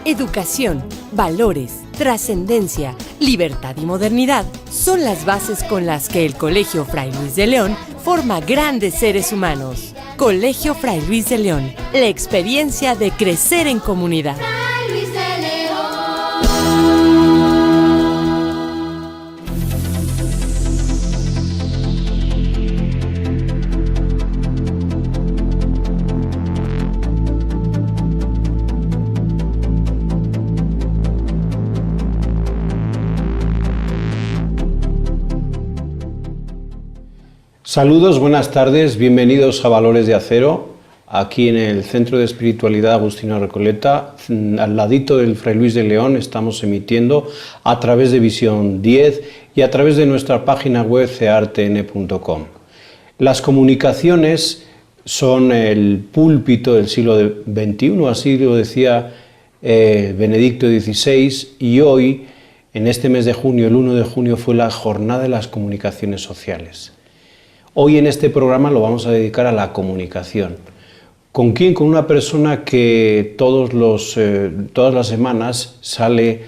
Educación, valores, trascendencia, libertad y modernidad son las bases con las que el Colegio Fray Luis de León forma grandes seres humanos. Colegio Fray Luis de León, la experiencia de crecer en comunidad. Fray Luis de León. Saludos, buenas tardes, bienvenidos a Valores de Acero, aquí en el Centro de Espiritualidad Agustino Recoleta, al ladito del Fray Luis de León. Estamos emitiendo a través de Visión 10 y a través de nuestra página web ceartn.com. Las comunicaciones son el púlpito del siglo XXI, así lo decía Benedicto XVI, y hoy, en este mes de junio, el 1 de junio, fue la Jornada de las Comunicaciones Sociales. Hoy en este programa lo vamos a dedicar a la comunicación. ¿Con quién? Con una persona que todas las semanas sale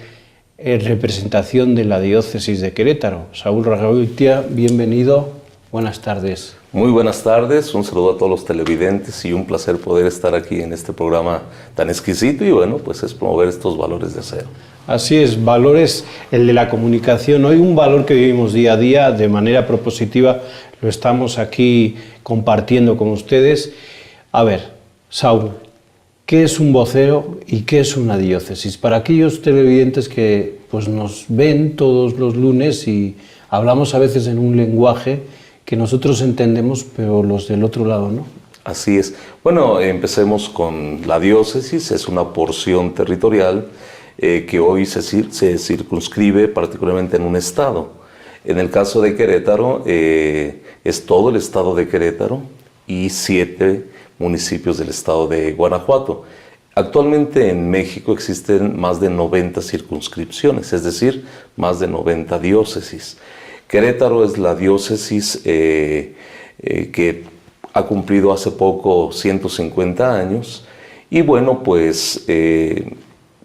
en representación de la diócesis de Querétaro. Saúl Ragoitia, bienvenido, buenas tardes. Muy buenas tardes, un saludo a todos los televidentes y un placer poder estar aquí en este programa tan exquisito y bueno, pues es promover estos valores de acero. Así es, valores, el de la comunicación. Hoy un valor que vivimos día a día de manera propositiva, lo estamos aquí compartiendo con ustedes. A ver, Saúl, ¿qué es un vocero y qué es una diócesis? Para aquellos televidentes que pues, nos ven todos los lunes y hablamos a veces en un lenguaje que nosotros entendemos, pero los del otro lado no. Así es. Bueno, empecemos con la diócesis, es una porción territorial que hoy se circunscribe particularmente en un estado. En el caso de Querétaro, es todo el estado de Querétaro y 7 municipios del estado de Guanajuato. Actualmente en México existen más de 90 circunscripciones, es decir, más de 90 diócesis. Querétaro es la diócesis que ha cumplido hace poco 150 años y bueno, pues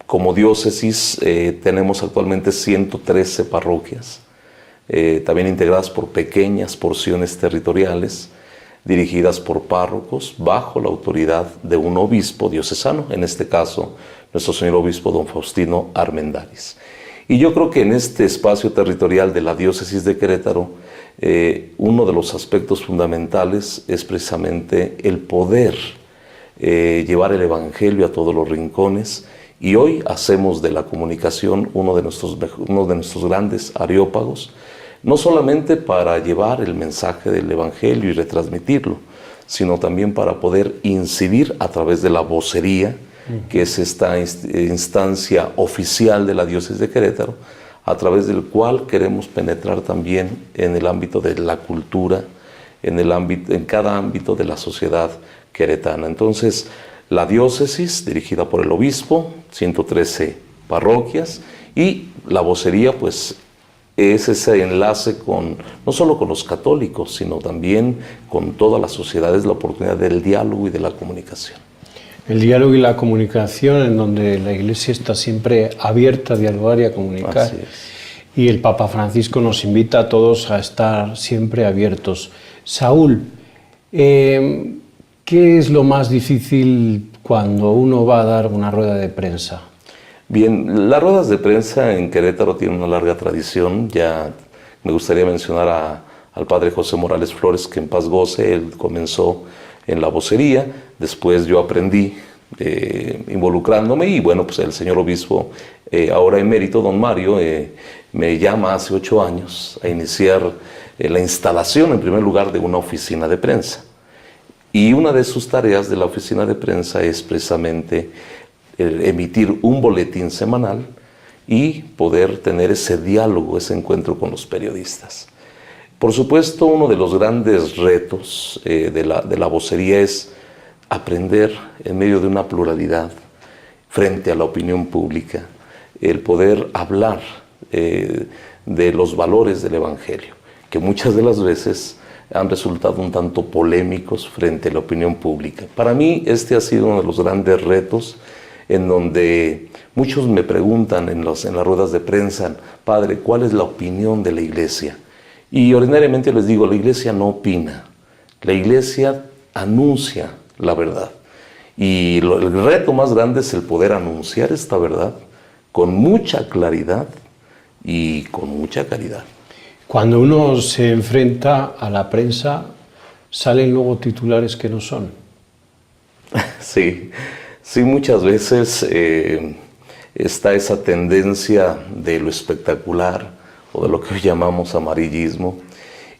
como diócesis tenemos actualmente 113 parroquias, también integradas por pequeñas porciones territoriales, dirigidas por párrocos bajo la autoridad de un obispo diocesano, en este caso nuestro señor obispo don Faustino Armendáriz. Y yo creo que en este espacio territorial de la diócesis de Querétaro, uno de los aspectos fundamentales es precisamente el poder llevar el evangelio a todos los rincones. Y hoy hacemos de la comunicación uno de nuestros grandes areópagos, no solamente para llevar el mensaje del evangelio y retransmitirlo, sino también para poder incidir a través de la vocería, que es esta instancia oficial de la diócesis de Querétaro, a través del cual queremos penetrar también en el ámbito de la cultura, en cada ámbito de la sociedad queretana. Entonces, la diócesis, dirigida por el obispo, 113 parroquias, y la vocería, pues, es ese enlace no solo con los católicos, sino también con toda la sociedad, es la oportunidad del diálogo y de la comunicación. El diálogo y la comunicación, en donde la Iglesia está siempre abierta a dialogar y a comunicar. Así es. Y el Papa Francisco nos invita a todos a estar siempre abiertos. Saúl, ¿qué es lo más difícil cuando uno va a dar una rueda de prensa? Bien, las ruedas de prensa en Querétaro tienen una larga tradición. Ya me gustaría mencionar al padre José Morales Flores, que en paz goce, él comenzó en la vocería, después yo aprendí involucrándome y bueno, pues el señor obispo, ahora emérito, don Mario, me llama hace 8 años a iniciar la instalación, en primer lugar, de una oficina de prensa. Y una de sus tareas de la oficina de prensa es precisamente emitir un boletín semanal y poder tener ese diálogo, ese encuentro con los periodistas. Por supuesto, uno de los grandes retos de la vocería es aprender en medio de una pluralidad frente a la opinión pública, el poder hablar de los valores del Evangelio, que muchas de las veces han resultado un tanto polémicos frente a la opinión pública. Para mí este ha sido uno de los grandes retos en donde muchos me preguntan en las ruedas de prensa, padre, ¿cuál es la opinión de la Iglesia? Y ordinariamente les digo, la Iglesia no opina, la Iglesia anuncia la verdad. Y el reto más grande es el poder anunciar esta verdad con mucha claridad y con mucha caridad. Cuando uno se enfrenta a la prensa, salen luego titulares que no son. Sí, muchas veces está esa tendencia de lo espectacular o de lo que hoy llamamos amarillismo,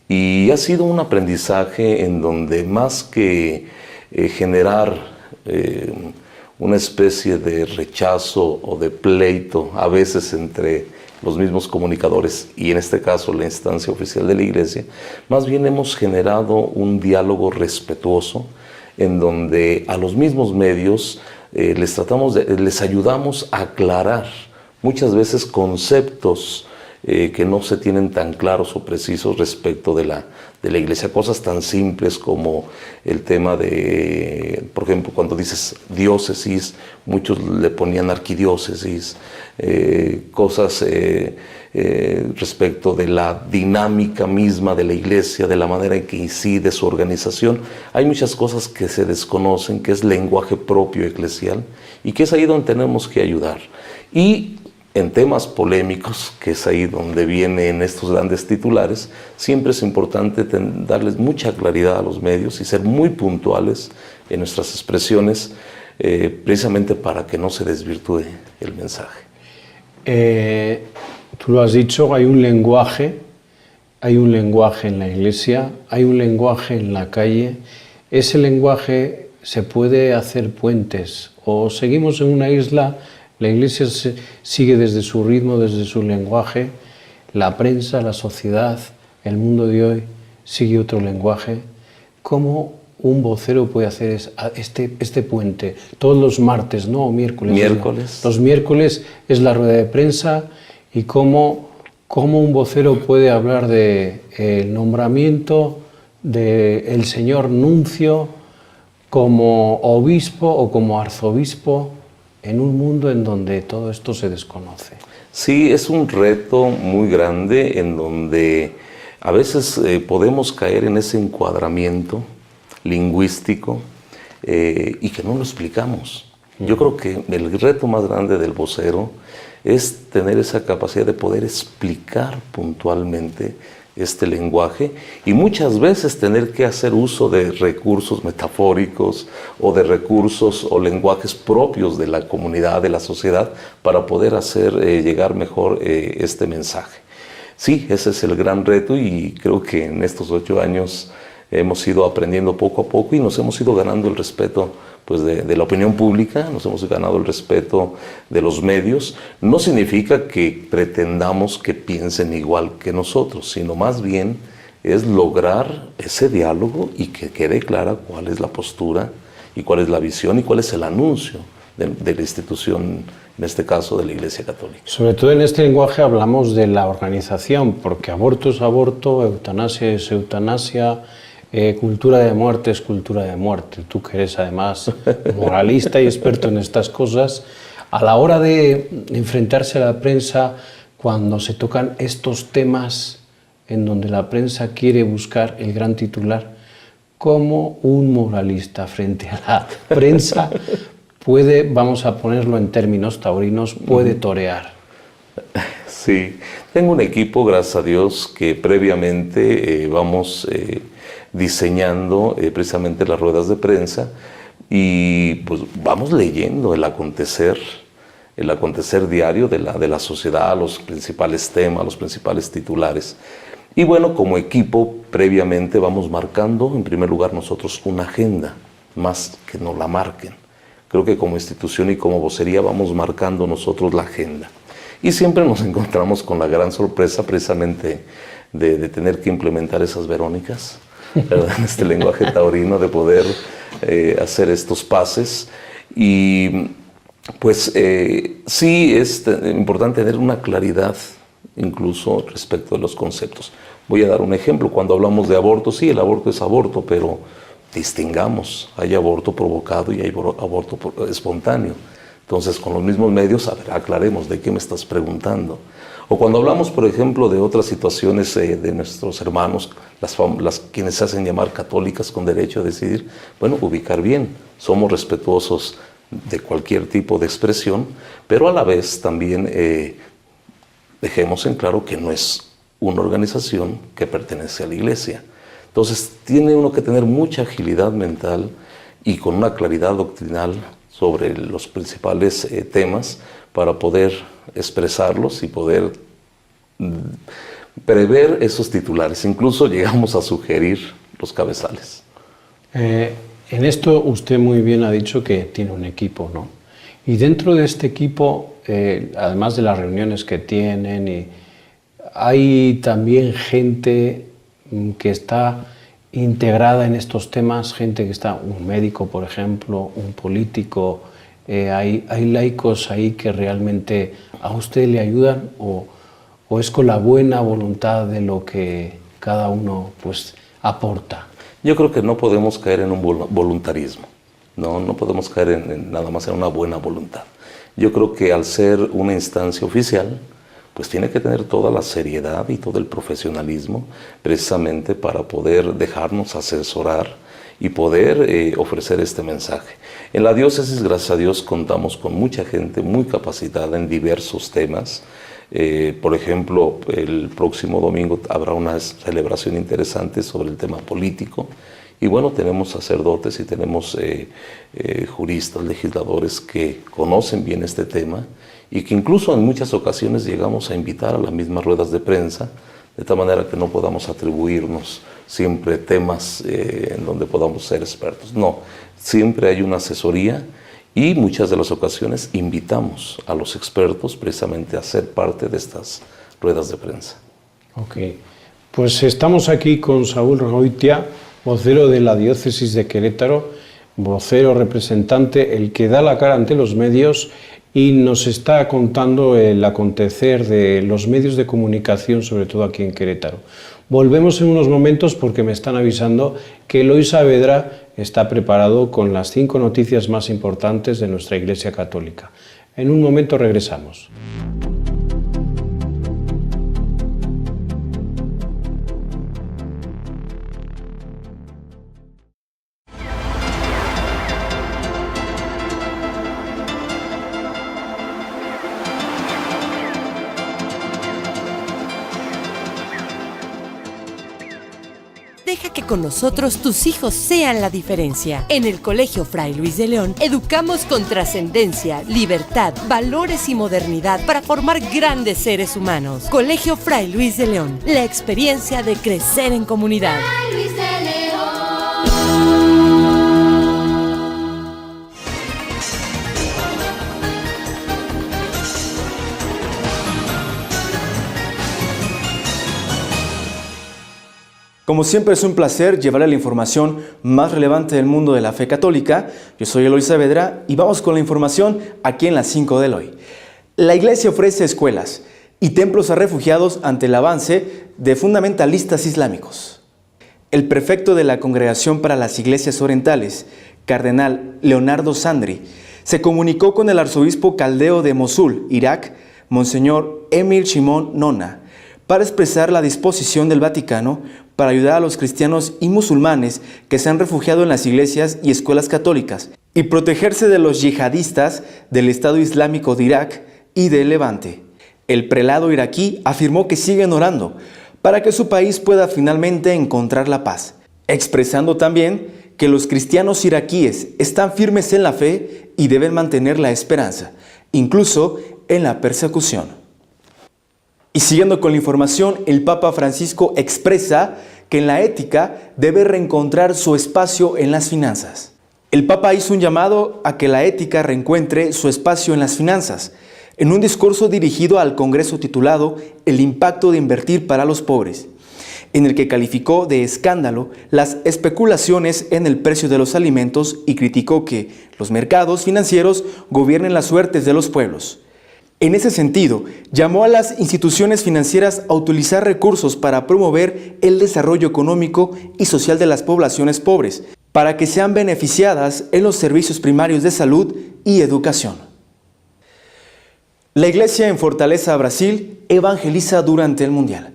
y ha sido un aprendizaje en donde más que generar una especie de rechazo o de pleito, a veces entre los mismos comunicadores y en este caso la instancia oficial de la Iglesia, más bien hemos generado un diálogo respetuoso en donde a los mismos medios les ayudamos a aclarar muchas veces conceptos que no se tienen tan claros o precisos respecto de la Iglesia. Cosas tan simples como el tema de, por ejemplo, cuando dices diócesis, muchos le ponían arquidiócesis, cosas respecto de la dinámica misma de la Iglesia, de la manera en que incide su organización. Hay muchas cosas que se desconocen, que es lenguaje propio eclesial, y que es ahí donde tenemos que ayudar. Y en temas polémicos, que es ahí donde vienen estos grandes titulares, siempre es importante darles mucha claridad a los medios y ser muy puntuales en nuestras expresiones, precisamente para que no se desvirtúe el mensaje. Tú lo has dicho, hay un lenguaje en la Iglesia, hay un lenguaje en la calle. Ese lenguaje se puede hacer puentes, o seguimos en una isla. La Iglesia sigue desde su ritmo, desde su lenguaje. La prensa, la sociedad, el mundo de hoy sigue otro lenguaje. ¿Cómo un vocero puede hacer este puente? Todos los martes, ¿no? O miércoles. Los miércoles es la rueda de prensa. ¿Y cómo un vocero puede hablar del nombramiento del señor nuncio como obispo o como arzobispo en un mundo en donde todo esto se desconoce? Sí, es un reto muy grande en donde a veces podemos caer en ese encuadramiento lingüístico y que no lo explicamos. Yo creo que el reto más grande del vocero es tener esa capacidad de poder explicar puntualmente este lenguaje, y muchas veces tener que hacer uso de recursos metafóricos o de recursos o lenguajes propios de la comunidad, de la sociedad, para poder hacer llegar mejor este mensaje. Sí, ese es el gran reto, y creo que en estos 8 años hemos ido aprendiendo poco a poco y nos hemos ido ganando el respeto pues de la opinión pública, nos hemos ganado el respeto de los medios. No significa que pretendamos que piensen igual que nosotros, sino más bien es lograr ese diálogo y que quede clara cuál es la postura y cuál es la visión y cuál es el anuncio de la institución, en este caso de la Iglesia Católica. Sobre todo en este lenguaje hablamos de la organización, porque aborto es aborto, eutanasia es eutanasia, cultura de muerte es cultura de muerte. Tú que eres además moralista y experto en estas cosas, a la hora de enfrentarse a la prensa, cuando se tocan estos temas en donde la prensa quiere buscar el gran titular, ¿cómo un moralista frente a la prensa puede, vamos a ponerlo en términos taurinos, puede torear? Sí, tengo un equipo, gracias a Dios, que previamente vamos diseñando precisamente las ruedas de prensa, y pues vamos leyendo el acontecer diario de la sociedad, los principales temas, los principales titulares. Y bueno, como equipo previamente vamos marcando, en primer lugar nosotros, una agenda, más que nos la marquen. Creo que como institución y como vocería vamos marcando nosotros la agenda. Y siempre nos encontramos con la gran sorpresa precisamente de tener que implementar esas Verónicas, ¿verdad? En este lenguaje taurino, de poder hacer estos pases. Y pues sí es importante tener una claridad incluso respecto de los conceptos. Voy a dar un ejemplo. Cuando hablamos de aborto, sí, el aborto es aborto, pero distingamos. Hay aborto provocado y hay aborto espontáneo. Entonces, con los mismos medios, a ver, aclaremos de qué me estás preguntando. O cuando hablamos, por ejemplo, de otras situaciones de nuestros hermanos, quienes se hacen llamar católicas con derecho a decidir, bueno, ubicar bien, somos respetuosos de cualquier tipo de expresión, pero a la vez también dejemos en claro que no es una organización que pertenece a la Iglesia. Entonces, tiene uno que tener mucha agilidad mental y con una claridad doctrinal sobre los principales temas para poder expresarlos y poder prever esos titulares. Incluso llegamos a sugerir los cabezales. En esto usted muy bien ha dicho que tiene un equipo, ¿no? Y dentro de este equipo, además de las reuniones que tienen, hay también gente que está integrada en estos temas, gente que está, un médico, por ejemplo, un político, hay laicos ahí que realmente a usted le ayudan o es con la buena voluntad de lo que cada uno pues aporta. Yo creo que no podemos caer en un voluntarismo, no podemos caer en nada más en una buena voluntad. Yo creo que al ser una instancia oficial, pues tiene que tener toda la seriedad y todo el profesionalismo precisamente para poder dejarnos asesorar y poder ofrecer este mensaje. En la diócesis, gracias a Dios, contamos con mucha gente muy capacitada en diversos temas. Por ejemplo, el próximo domingo habrá una celebración interesante sobre el tema político. Y bueno, tenemos sacerdotes y tenemos juristas, legisladores que conocen bien este tema y que incluso en muchas ocasiones llegamos a invitar a las mismas ruedas de prensa, de tal manera que no podamos atribuirnos siempre temas en donde podamos ser expertos. No, siempre hay una asesoría y muchas de las ocasiones invitamos a los expertos precisamente a ser parte de estas ruedas de prensa. Ok, pues estamos aquí con Saúl Goitia, vocero de la diócesis de Querétaro, vocero representante, el que da la cara ante los medios y nos está contando el acontecer de los medios de comunicación, sobre todo aquí en Querétaro. Volvemos en unos momentos porque me están avisando que Eloy Saavedra está preparado con las 5 noticias más importantes de nuestra Iglesia Católica. En un momento regresamos. Deja que con nosotros tus hijos sean la diferencia. En el Colegio Fray Luis de León educamos con trascendencia, libertad, valores y modernidad para formar grandes seres humanos. Colegio Fray Luis de León, la experiencia de crecer en comunidad. Fray Luis de León. Como siempre es un placer llevarle la información más relevante del mundo de la fe católica. Yo soy Eloy Saavedra y vamos con la información aquí en las 5 de Eloy. La Iglesia ofrece escuelas y templos a refugiados ante el avance de fundamentalistas islámicos. El prefecto de la Congregación para las Iglesias Orientales, Cardenal Leonardo Sandri, se comunicó con el arzobispo caldeo de Mosul, Irak, Monseñor Emil Shimon Nona, para expresar la disposición del Vaticano para ayudar a los cristianos y musulmanes que se han refugiado en las iglesias y escuelas católicas y protegerse de los yihadistas del Estado Islámico de Irak y del Levante. El prelado iraquí afirmó que siguen orando para que su país pueda finalmente encontrar la paz, expresando también que los cristianos iraquíes están firmes en la fe y deben mantener la esperanza, incluso en la persecución. Y siguiendo con la información, el Papa Francisco expresa que en la ética debe reencontrar su espacio en las finanzas. El Papa hizo un llamado a que la ética reencuentre su espacio en las finanzas, en un discurso dirigido al Congreso titulado El impacto de invertir para los pobres, en el que calificó de escándalo las especulaciones en el precio de los alimentos y criticó que los mercados financieros gobiernen las suertes de los pueblos. En ese sentido, llamó a las instituciones financieras a utilizar recursos para promover el desarrollo económico y social de las poblaciones pobres, para que sean beneficiadas en los servicios primarios de salud y educación. La iglesia en Fortaleza, Brasil, evangeliza durante el Mundial.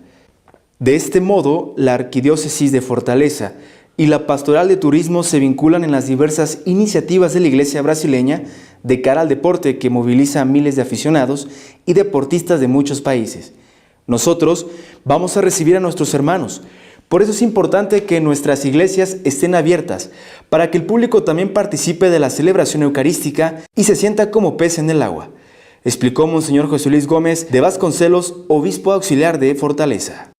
De este modo, la Arquidiócesis de Fortaleza y la Pastoral de Turismo se vinculan en las diversas iniciativas de la iglesia brasileña de cara al deporte que moviliza a miles de aficionados y deportistas de muchos países. Nosotros vamos a recibir a nuestros hermanos. Por eso es importante que nuestras iglesias estén abiertas para que el público también participe de la celebración eucarística y se sienta como pez en el agua, explicó Monseñor José Luis Gómez de Vasconcelos, obispo auxiliar de Fortaleza.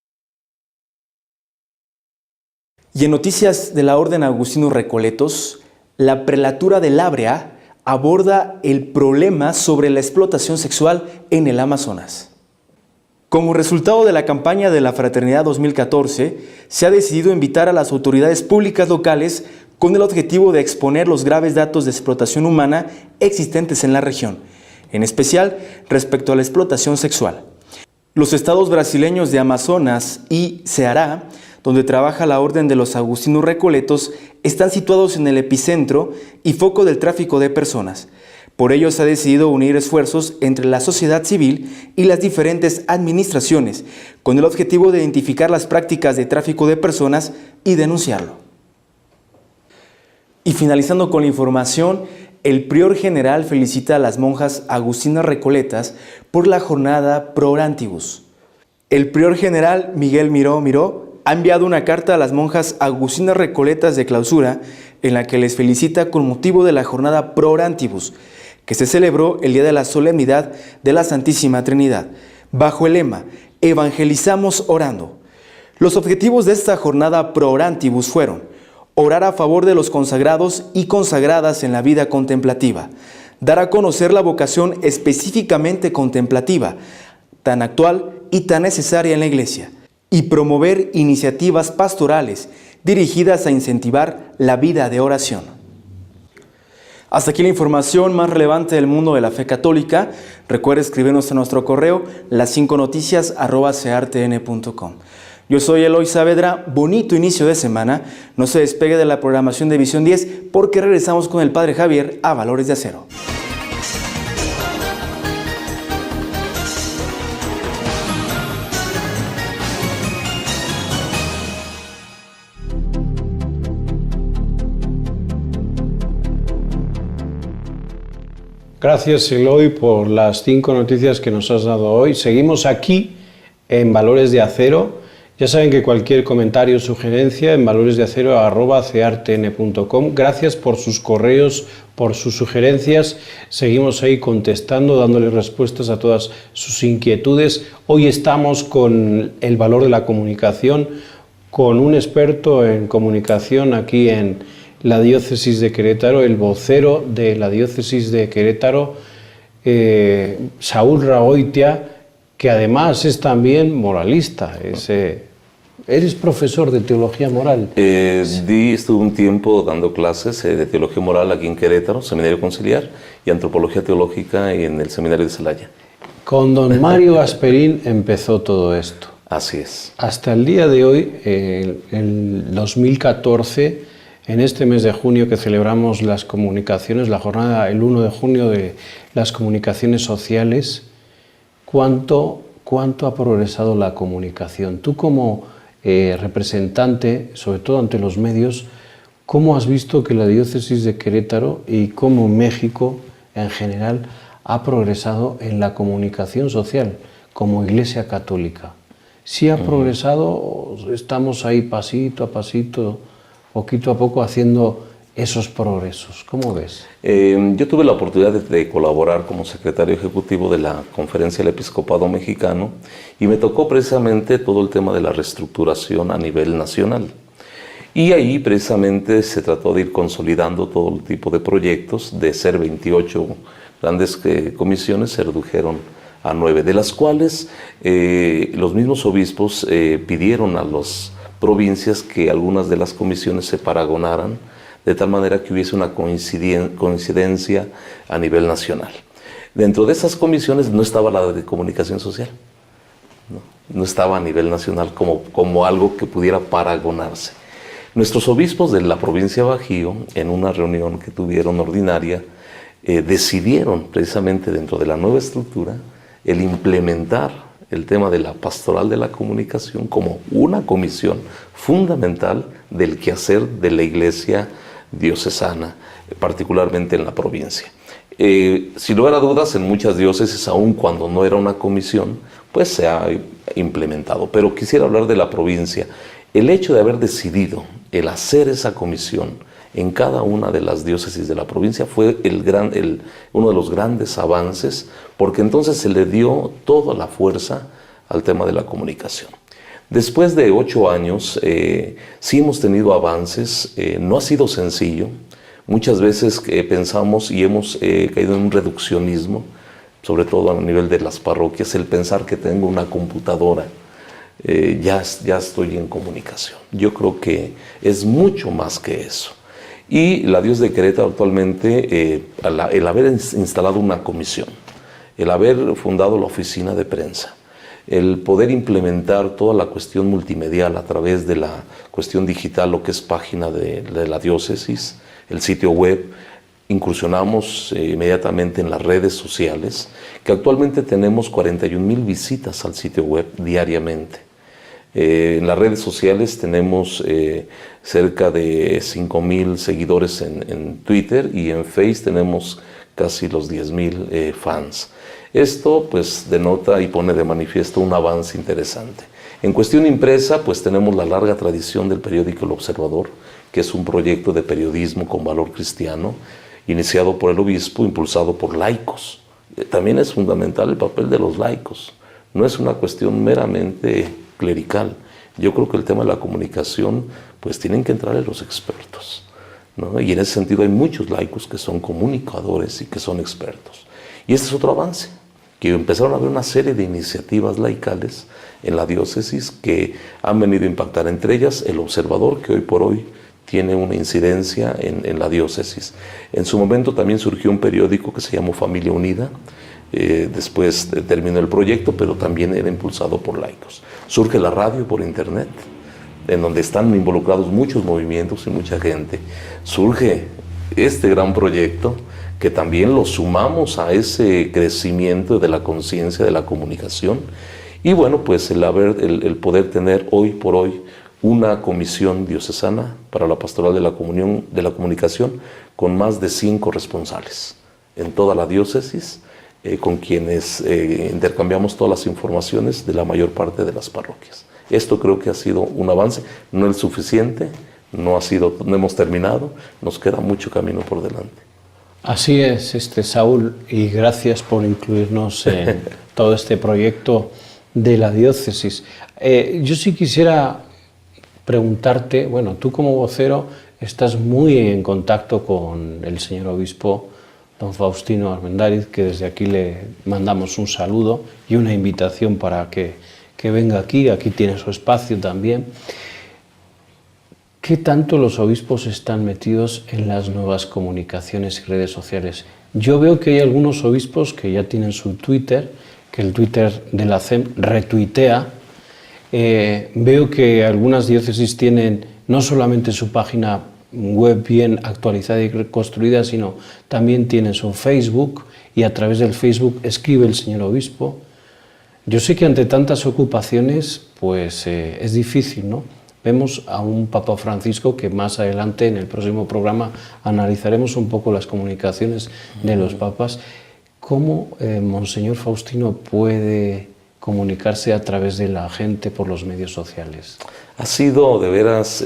Y en noticias de la Orden Agustinos Recoletos, la prelatura de Lábrea aborda el problema sobre la explotación sexual en el Amazonas. Como resultado de la campaña de la Fraternidad 2014, se ha decidido invitar a las autoridades públicas locales con el objetivo de exponer los graves datos de explotación humana existentes en la región, en especial respecto a la explotación sexual. Los estados brasileños de Amazonas y Ceará, donde trabaja la Orden de los Agustinos Recoletos, están situados en el epicentro y foco del tráfico de personas. Por ello se ha decidido unir esfuerzos entre la sociedad civil y las diferentes administraciones, con el objetivo de identificar las prácticas de tráfico de personas y denunciarlo. Y finalizando con la información, el prior general felicita a las monjas agustinas recoletas por la jornada Pro Orantibus. El prior general Miguel Miró ha enviado una carta a las monjas agustinas recoletas de clausura en la que les felicita con motivo de la jornada Pro Orantibus, que se celebró el día de la solemnidad de la Santísima Trinidad, bajo el lema Evangelizamos orando. Los objetivos de esta jornada Pro Orantibus fueron orar a favor de los consagrados y consagradas en la vida contemplativa, dar a conocer la vocación específicamente contemplativa, tan actual y tan necesaria en la Iglesia, y promover iniciativas pastorales dirigidas a incentivar la vida de oración. Hasta aquí la información más relevante del mundo de la fe católica. Recuerda escribirnos a nuestro correo las5noticias@cartn.com. Yo soy Eloy Saavedra, bonito inicio de semana. No se despegue de la programación de Visión 10 porque regresamos con el Padre Javier a Valores de Acero. Gracias, Eloy, por las 5 noticias que nos has dado hoy. Seguimos aquí en Valores de Acero. Ya saben que cualquier comentario o sugerencia en valoresdeacero@cartn.com. Gracias por sus correos, por sus sugerencias. Seguimos ahí contestando, dándole respuestas a todas sus inquietudes. Hoy estamos con el valor de la comunicación, con un experto en comunicación aquí en la diócesis de Querétaro, el vocero de la diócesis de Querétaro, Saúl Ragoitia, que además es también moralista. Eres profesor de teología moral. Estuve un tiempo dando clases de teología moral aquí en Querétaro, seminario conciliar, y antropología teológica en el seminario de Celaya. Con don Mario Asperín empezó todo esto. Así es. Hasta el día de hoy, el 2014, en este mes de junio que celebramos las comunicaciones, la jornada el 1 de junio de las comunicaciones sociales, ¿cuánto ha progresado la comunicación? Tú como representante, sobre todo ante los medios, ¿cómo has visto que la diócesis de Querétaro y cómo México en general ha progresado en la comunicación social como Iglesia Católica? ¿Sí ha progresado? ¿Estamos ahí pasito a pasito, poquito a poco haciendo esos progresos? ¿Cómo ves? Yo tuve la oportunidad de colaborar como secretario ejecutivo de la Conferencia del Episcopado Mexicano y me tocó precisamente todo el tema de la reestructuración a nivel nacional. Y ahí precisamente se trató de ir consolidando todo el tipo de proyectos. De ser 28 grandes comisiones se redujeron a 9, de las cuales los mismos obispos pidieron a las provincias que algunas de las comisiones se paragonaran de tal manera que hubiese una coincidencia a nivel nacional. Dentro de esas comisiones no estaba la de comunicación social, no estaba a nivel nacional como algo que pudiera paragonarse. Nuestros obispos de la provincia de Bajío, en una reunión que tuvieron ordinaria, decidieron precisamente dentro de la nueva estructura el implementar el tema de la pastoral de la comunicación como una comisión fundamental del quehacer de la Iglesia diocesana, particularmente en la provincia. Sin lugar a dudas, en muchas diócesis, aun cuando no era una comisión, pues se ha implementado. Pero quisiera hablar de la provincia. El hecho de haber decidido el hacer esa comisión en cada una de las diócesis de la provincia fue uno de los grandes avances, porque entonces se le dio toda la fuerza al tema de la comunicación. Después de 8 años, sí hemos tenido avances, no ha sido sencillo. Muchas veces pensamos y hemos caído en un reduccionismo, sobre todo a nivel de las parroquias, el pensar que tengo una computadora, ya estoy en comunicación. Yo creo que es mucho más que eso. Y la Diócesis de Querétaro actualmente, el haber instalado una comisión, el haber fundado la oficina de prensa, el poder implementar toda la cuestión multimedial a través de la cuestión digital, lo que es página de la diócesis, el sitio web, incursionamos inmediatamente en las redes sociales, que actualmente tenemos 41,000 visitas al sitio web diariamente. En las redes sociales tenemos cerca de 5,000 seguidores en Twitter, y en Face tenemos casi los 10,000 fans. Esto pues denota y pone de manifiesto un avance interesante. En cuestión impresa, pues tenemos la larga tradición del periódico El Observador, que es un proyecto de periodismo con valor cristiano, iniciado por el obispo, impulsado por laicos. También es fundamental el papel de los laicos. No es una cuestión meramente clerical. Yo creo que el tema de la comunicación, pues tienen que entrar los expertos, ¿no? Y en ese sentido hay muchos laicos que son comunicadores y que son expertos. Y este es otro avance, que empezaron a haber una serie de iniciativas laicales en la diócesis que han venido a impactar, entre ellas El Observador, que hoy por hoy tiene una incidencia en la diócesis. En su momento también surgió un periódico que se llamó Familia Unida, después terminó el proyecto, pero también era impulsado por laicos. Surge la radio por internet, en donde están involucrados muchos movimientos y mucha gente. Surge este gran proyecto, que también lo sumamos a ese crecimiento de la conciencia de la comunicación. Y bueno, pues el poder tener hoy por hoy una comisión diocesana para la pastoral de la comunicación con más de 100 corresponsales en toda la diócesis, con quienes intercambiamos todas las informaciones de la mayor parte de las parroquias. Esto creo que ha sido un avance, no es suficiente, no hemos terminado, nos queda mucho camino por delante. Así es, Saúl, y gracias por incluirnos en todo este proyecto de la diócesis. Yo sí quisiera preguntarte, bueno, tú como vocero estás muy en contacto con el señor obispo don Faustino Armendáriz, que desde aquí le mandamos un saludo y una invitación para que venga aquí tiene su espacio también. ¿Qué tanto los obispos están metidos en las nuevas comunicaciones y redes sociales? Yo veo que hay algunos obispos que ya tienen su Twitter, que el Twitter de la CEM retuitea. Veo que algunas diócesis tienen no solamente su página web bien actualizada y construida, sino también tienen su Facebook, y a través del Facebook escribe el señor obispo. Yo sé que ante tantas ocupaciones pues es difícil, ¿no? Vemos a un Papa Francisco que más adelante en el próximo programa analizaremos un poco las comunicaciones de los papas. ¿Cómo Monseñor Faustino puede comunicarse a través de la gente por los medios sociales? Ha sido de veras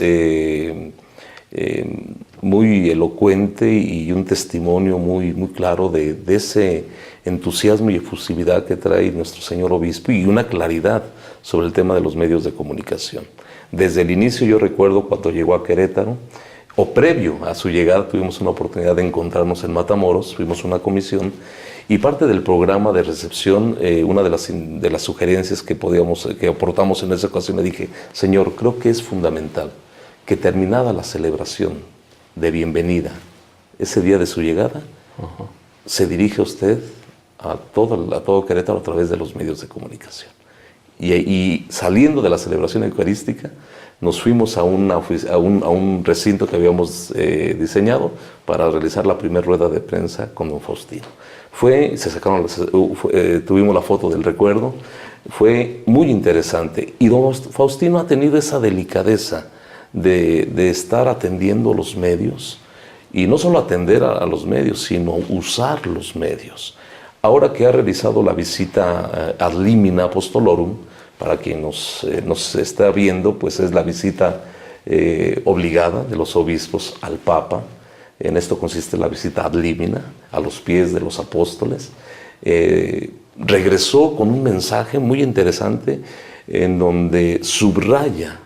muy elocuente y un testimonio muy claro de ese entusiasmo y efusividad que trae nuestro señor obispo, y una claridad sobre el tema de los medios de comunicación. Desde el inicio, yo recuerdo cuando llegó a Querétaro, o previo a su llegada, tuvimos una oportunidad de encontrarnos en Matamoros, fuimos una comisión, y parte del programa de recepción, una de las sugerencias que aportamos en esa ocasión, le dije: Señor, creo que es fundamental que terminada la celebración de bienvenida, ese día de su llegada, se dirige usted a todo Querétaro a través de los medios de comunicación. Y saliendo de la celebración eucarística, nos fuimos a un recinto que habíamos diseñado para realizar la primera rueda de prensa con don Faustino. Tuvimos la foto del recuerdo, fue muy interesante. Y don Faustino ha tenido esa delicadeza de estar atendiendo los medios, y no solo atender a los medios, sino usar los medios. Ahora que ha realizado la visita ad limina apostolorum, para quien nos está viendo, pues es la visita obligada de los obispos al Papa. En esto consiste la visita ad limina, a los pies de los apóstoles. Regresó con un mensaje muy interesante en donde subraya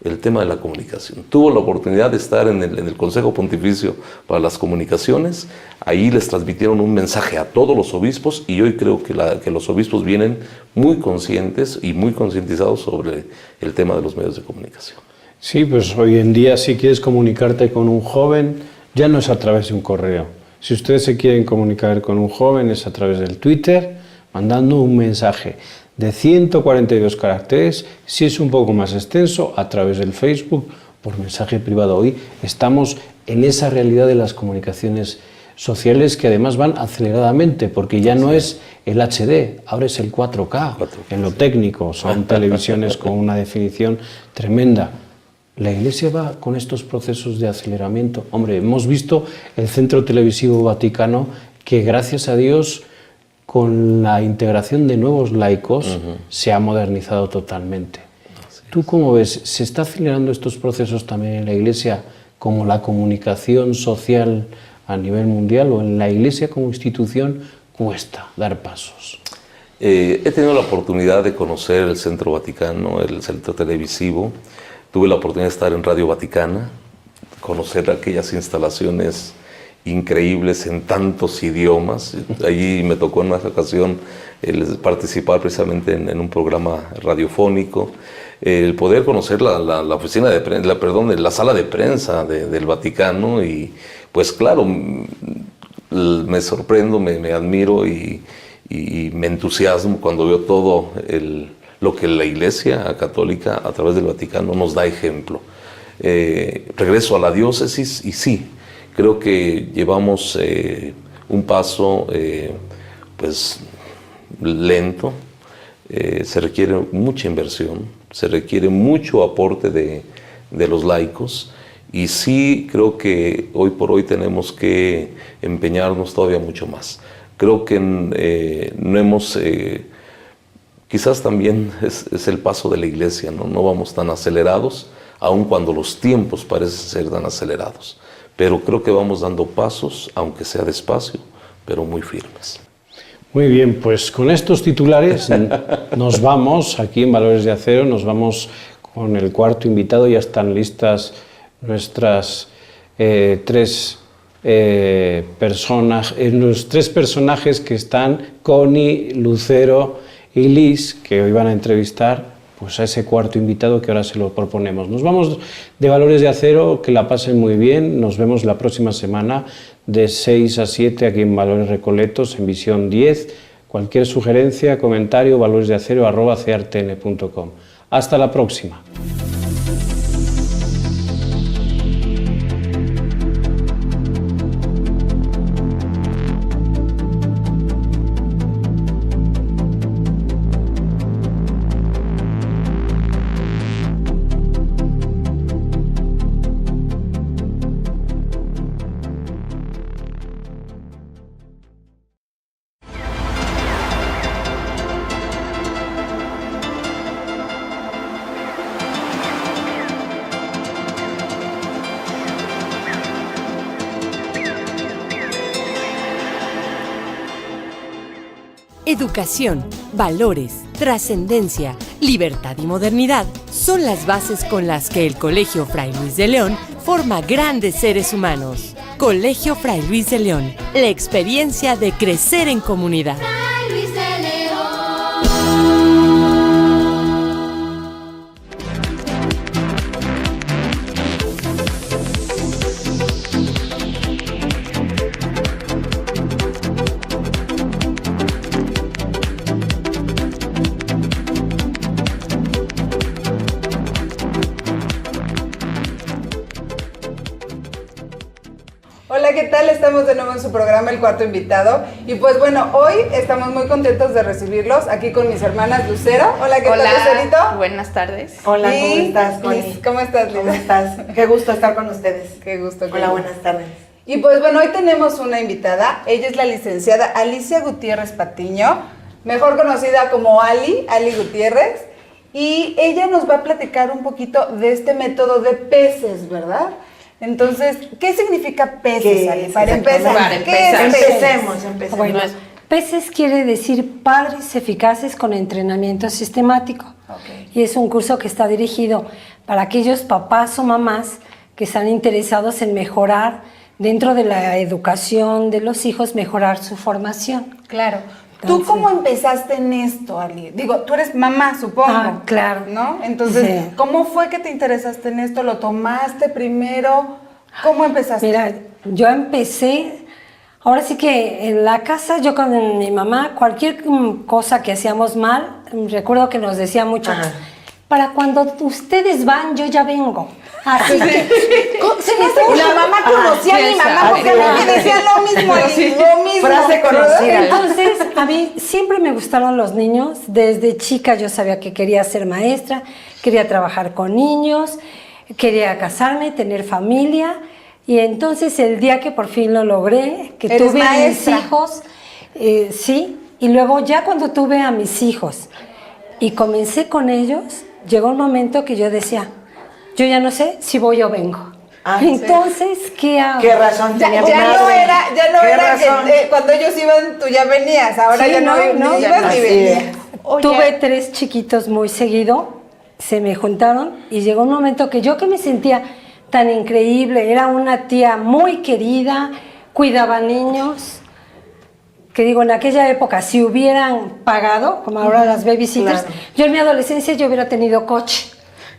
el tema de la comunicación. Tuvo la oportunidad de estar en el Consejo Pontificio para las Comunicaciones. Ahí les transmitieron un mensaje a todos los obispos, y hoy creo que los obispos vienen muy conscientes y muy concientizados sobre el tema de los medios de comunicación. Sí, pues hoy en día, si quieres comunicarte con un joven, ya no es a través de un correo. Si ustedes se quieren comunicar con un joven, es a través del Twitter, mandando un mensaje de 142 caracteres, si es un poco más extenso, a través del Facebook, por mensaje privado. Hoy estamos en esa realidad de las comunicaciones sociales, que además van aceleradamente, porque ya no es el HD, ahora es el 4K, en lo técnico, son televisiones con una definición tremenda. ¿La Iglesia va con estos procesos de aceleramiento? Hombre, hemos visto el Centro Televisivo Vaticano, que gracias a Dios, con la integración de nuevos laicos, se ha modernizado totalmente. ¿Tú cómo ves? ¿Se está acelerando estos procesos también en la Iglesia, como la comunicación social a nivel mundial, o en la Iglesia como institución cuesta dar pasos? He tenido la oportunidad de conocer el Centro Vaticano, el Centro Televisivo. Tuve la oportunidad de estar en Radio Vaticana, conocer aquellas instalaciones increíbles en tantos idiomas. Allí me tocó en una ocasión participar precisamente en un programa radiofónico, el poder conocer la oficina de prensa, la sala de prensa del Vaticano, y pues claro, me sorprendo, me admiro y me entusiasmo cuando veo todo lo que la Iglesia Católica a través del Vaticano nos da ejemplo. Regreso a la diócesis y sí, creo que llevamos un paso pues lento, se requiere mucha inversión, se requiere mucho aporte de los laicos, y sí creo que hoy por hoy tenemos que empeñarnos todavía mucho más. Creo que no hemos, quizás también es el paso de la Iglesia, no vamos tan acelerados, aun cuando los tiempos parecen ser tan acelerados. Pero creo que vamos dando pasos, aunque sea despacio, pero muy firmes. Muy bien, pues con estos titulares nos vamos, aquí en Valores de Acero, nos vamos con el cuarto invitado. Ya están listas nuestras los tres personajes que están, Connie, Lucero y Liz, que hoy van a entrevistar pues a ese cuarto invitado que ahora se lo proponemos. Nos vamos de Valores de Acero, que la pasen muy bien. Nos vemos la próxima semana de 6 a 7 aquí en Valores Recoletos, en Visión 10. Cualquier sugerencia, comentario, valoresdeacero@cartn.com. Hasta la próxima. Educación, valores, trascendencia, libertad y modernidad son las bases con las que el Colegio Fray Luis de León forma grandes seres humanos. Colegio Fray Luis de León, la experiencia de crecer en comunidad. Fray Luis de León. estamos de nuevo en su programa El Cuarto Invitado. Y pues bueno, hoy estamos muy contentos de recibirlos aquí con mis hermanas Lucero. Hola, ¿qué tal, Lucerito? Buenas tardes. Hola, Y ¿cómo estás, Connie? Liz, ¿cómo estás, Liz? ¿Cómo estás? Qué gusto estar con ustedes. Qué gusto. Hola, buenas tardes. Y pues bueno, hoy tenemos una invitada. Ella es la licenciada Alicia Gutiérrez Patiño, mejor conocida como Ali Gutiérrez. Y ella nos va a platicar un poquito de este método de peces, ¿verdad? Entonces, ¿qué significa peces, Ali? Para empezar. ¿Qué es peces? Empecemos. Bueno, peces quiere decir padres eficaces con entrenamiento sistemático. Okay. Y es un curso que está dirigido para aquellos papás o mamás que están interesados en mejorar dentro de la educación de los hijos, mejorar su formación. Claro. Entonces, ¿Tú cómo empezaste en esto, Ali? Digo, tú eres mamá, supongo. Ah, claro. ¿No? Entonces, Sí. ¿cómo fue que te interesaste en esto? ¿Lo tomaste primero? ¿Cómo empezaste? Mira, yo empecé, ahora sí que en la casa, yo con mi mamá, cualquier cosa que hacíamos mal, recuerdo que nos decía mucho, Ajá. para cuando ustedes van, yo ya vengo. Así que, Se me hace que la mamá conocía a mi mamá, porque a mí me decía lo mismo, Ali, lo mismo. Frase conocida. entonces, a mí siempre me gustaron los niños. Desde chica yo sabía que quería ser maestra, quería trabajar con niños, quería casarme, tener familia. Y entonces el día que por fin lo logré, que ¿Eres tuve a mis maestra? hijos, sí, y luego ya cuando tuve a mis hijos y comencé con ellos, llegó un momento que yo decía, yo ya no sé si voy o vengo. Ah, entonces, ¿qué hago? ¿Qué razón tenía mi Ya no madre? era ¿Qué razón? que cuando ellos iban, tú ya venías. Ahora Sí, ya no, no, ni ya ibas no. ni Así venías. es. Tuve 3 chiquitos muy seguido, se me juntaron y llegó un momento que yo que me sentía tan increíble, era una tía muy querida, cuidaba niños, que digo, en aquella época, si hubieran pagado, como ahora las babysitters, Claro. yo en mi adolescencia yo hubiera tenido coche,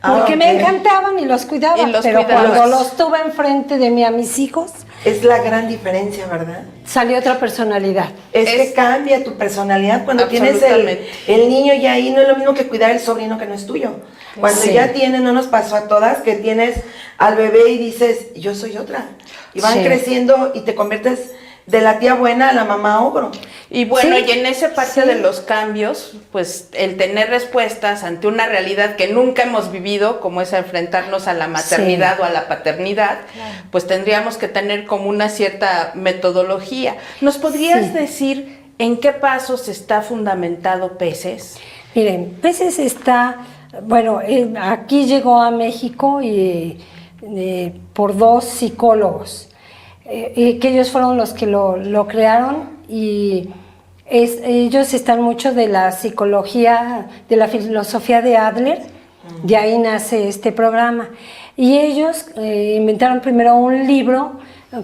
porque ok. me encantaban y los cuidaba, Y los pero cuidabas. cuando los tuve enfrente de mí a mis hijos, Es la gran diferencia, ¿verdad? salió otra personalidad. Es que cambia tu personalidad cuando tienes Absolutamente. el niño y ahí no es lo mismo que cuidar el sobrino que no es tuyo. Cuando Sí. ya tienes, no nos pasó a todas, que tienes al bebé y dices, yo soy otra. Y van Sí. creciendo y te conviertes de la tía buena a la mamá ogro. Y bueno, Sí, y en esa parte sí. de los cambios, pues el tener respuestas ante una realidad que nunca hemos vivido, como es enfrentarnos a la maternidad o a la paternidad, pues tendríamos que tener como una cierta metodología. ¿Nos podrías Sí. decir en qué pasos está fundamentado Peces? Miren, Peces está, bueno, aquí llegó a México y por 2 psicólogos, que ellos fueron los que lo crearon y ellos están mucho de la psicología, de la filosofía de Adler, de ahí nace este programa. Y ellos inventaron primero un libro,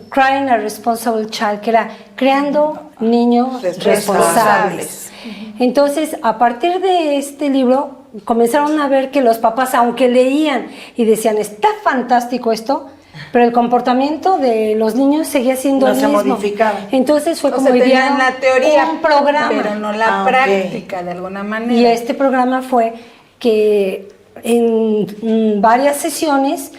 Crying a Responsible Child, que era creando niños responsables. Entonces, a partir de este libro, comenzaron a ver que los papás, aunque leían y decían, está fantástico esto, pero el comportamiento de los niños seguía siendo No el se mismo. modificaba. Entonces fue O como sea, tenían idearon la teoría, un programa. pero no la ok. práctica, de alguna manera. Y este programa fue que en varias sesiones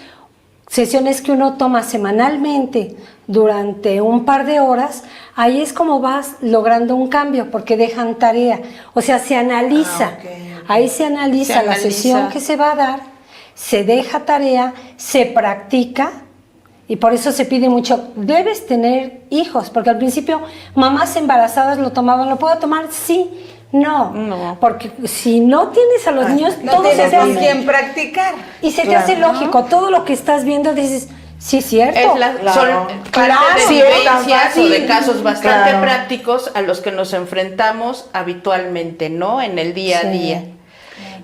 que uno toma semanalmente durante un par de horas, ahí es como vas logrando un cambio, porque dejan tarea. O sea, se analiza. Ah, ok. Ahí se analiza Se la analiza. sesión que se va a dar, se deja tarea, se practica. Y por eso se pide mucho, debes tener hijos, porque al principio mamás embarazadas lo tomaban, ¿lo puedo tomar? Sí, no, porque si no tienes a los niños, no todo se tienes te con hace, quién practicar. y se te hace lógico, todo lo que estás viendo dices, sí, cierto. Es la, Claro. son parte Claro. de Sí, es tan vivencias o de fácil. casos bastante Claro. prácticos a los que nos enfrentamos habitualmente, ¿no? En el día a Sí. día.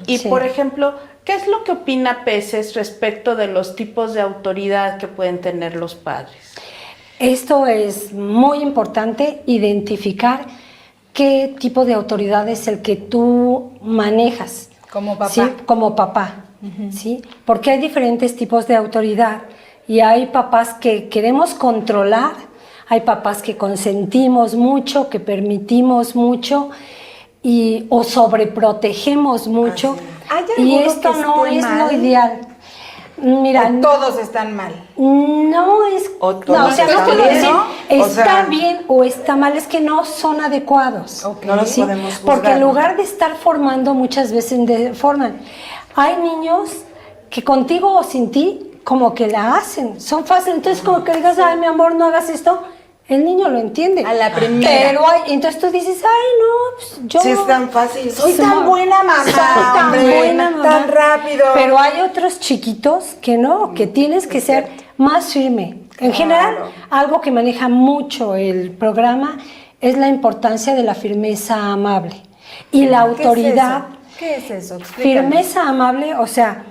Y Sí. por ejemplo, ¿qué es lo que opina Peces respecto de los tipos de autoridad que pueden tener los padres? Esto es muy importante, identificar qué tipo de autoridad es el que tú manejas. Como papá. ¿Sí? Como papá, ¿sí? Porque hay diferentes tipos de autoridad y hay papás que queremos controlar, hay papás que consentimos mucho, que permitimos mucho o sobreprotegemos mucho, ¿Hay y alguno esto que no esté es mal? lo ideal. Mira, ¿O todos están mal? no es... O no, todos o sea, no están puedo bien, decir ¿no? O está sea, bien o está mal, es que no son adecuados. No los podemos juzgar. Porque en ¿no? lugar de estar formando, muchas veces deforman. Hay niños que contigo o sin ti, como que la hacen, son fáciles. Entonces, como que digas, ay, mi amor, no hagas esto, el niño lo entiende. A la primera. Pero entonces tú dices, ay, no, pues yo... Sí, es tan fácil. Soy tan buena mamá, Soy tan hombre, buena mamá. tan rápido. Pero hay otros chiquitos que no, que tienes que ser más firme. En general, algo que maneja mucho el programa es la importancia de la firmeza amable y la autoridad. ¿Qué es eso? Explícanos. Firmeza amable, o sea,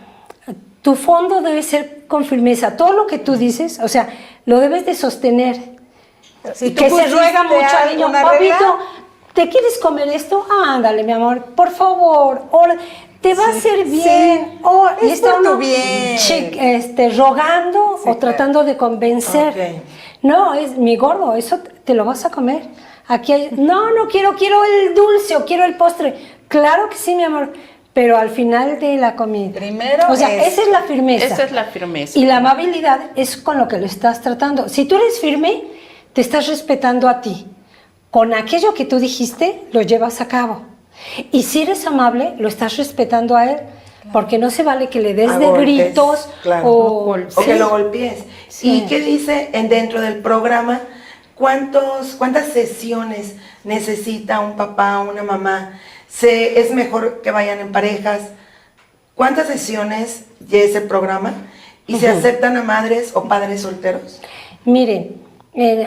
tu fondo debe ser con firmeza. Todo lo que tú dices, o sea, lo debes de sostener. Si tú Que se pusiste ruega mucho al niño, alguna regla, papito, ¿te quieres comer esto? Ándale, mi amor, por favor, ahora te va a hacer bien. Oh, y es está por tu uno bien. rogando Sí, o tratando de convencer. Ok. No, es mi gordo, eso te lo vas a comer. Aquí hay, no quiero el dulce o quiero el postre. Claro que sí, mi amor, pero al final de la comida. Primero o sea, es- esa es la firmeza. Esa es la firmeza. Y la amabilidad es con lo que lo estás tratando. Si tú eres firme, te estás respetando a ti. Con aquello que tú dijiste, lo llevas a cabo. Y si eres amable, lo estás respetando a él. Porque no se vale que le des A de golpes, gritos claro. o... O que lo golpees. Sí. ¿Y qué dice dentro del programa? ¿Cuántas sesiones necesita un papá o una mamá? ¿Es mejor que vayan en parejas? ¿Cuántas sesiones lleva ese programa? ¿Y se aceptan a madres o padres solteros? Miren,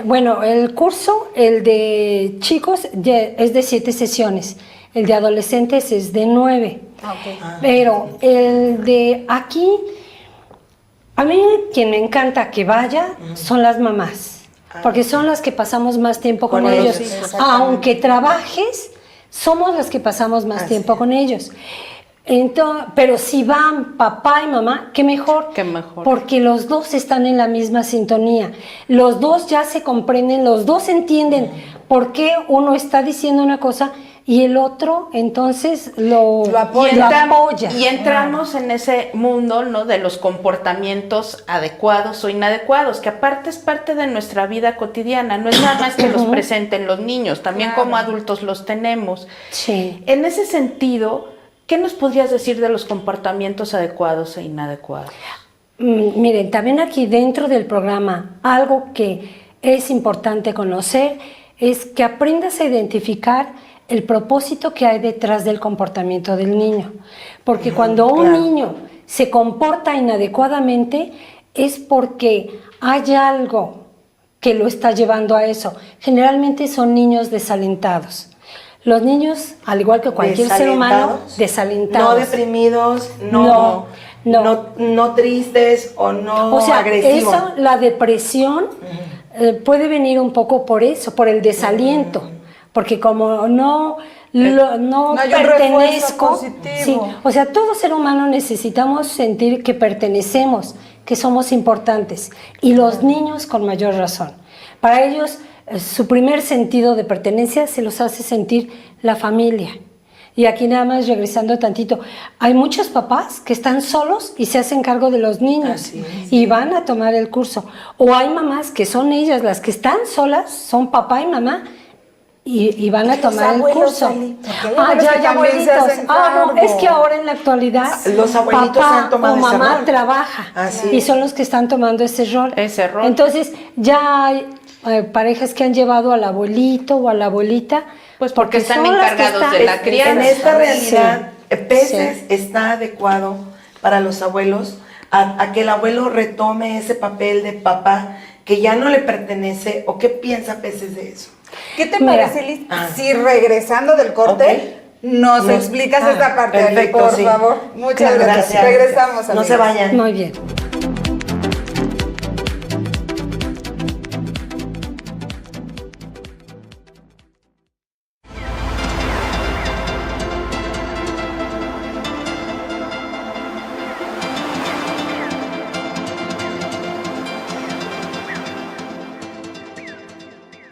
bueno, el curso, el de chicos, es de 7 sesiones. El de adolescentes es de 9. Pero el de aquí, a mí quien me encanta que vaya son las mamás. Porque son las que pasamos más tiempo con Con ellos. ellos, exactamente. Aunque trabajes, somos las que pasamos más Así tiempo es. con ellos. Entonces, pero si van papá y mamá, qué mejor. Qué mejor. Porque los dos están en la misma sintonía. Los dos ya se comprenden, los dos entienden por qué uno está diciendo una cosa y el otro entonces lo apoya. Y entramos en ese mundo, ¿no?, de los comportamientos adecuados o inadecuados, que aparte es parte de nuestra vida cotidiana, no es nada más que los presenten los niños, también como adultos los tenemos. Sí. En ese sentido, ¿qué nos podrías decir de los comportamientos adecuados e inadecuados? Miren, también aquí dentro del programa, algo que es importante conocer es que aprendas a identificar el propósito que hay detrás del comportamiento del niño. Porque cuando un niño se comporta inadecuadamente es porque hay algo que lo está llevando a eso. Generalmente son niños desalentados. Los niños, al igual que cualquier ser humano, desalentados. No deprimidos, no tristes o no o sea, agresivos. eso, la depresión puede venir un poco por eso, por el desaliento. Porque como no hay un refuerzo pertenezco, positivo. sí, o sea, todo ser humano necesitamos sentir que pertenecemos, que somos importantes. Y los niños con mayor razón. Para ellos, su primer sentido de pertenencia se los hace sentir la familia. Y aquí nada más regresando tantito, hay muchos papás que están solos y se hacen cargo de los niños y van a tomar el curso. O hay mamás que son ellas las que están solas, son papá y mamá, y van a tomar el curso. abuelos que también se hacen no, cargo. es que ahora en la actualidad Los abuelitos papá han tomado o ese mamá rol. trabaja Así y es. son los que están tomando ese rol. Ese rol. Entonces ya hay parejas que han llevado al abuelito o a la abuelita. Pues porque están son las que encargados de la crianza. En esta realidad, Sí. Peces está adecuado para los abuelos a que el abuelo retome ese papel de papá que ya no le pertenece, o qué piensa Peces de eso. ¿Qué te Mira. parece, Liz? Si regresando del corte, nos explicas esta parte, Ali, perfecto, por sí. favor. Muchas Claro, gracias. Regresamos, No amigos. se vayan. Muy bien.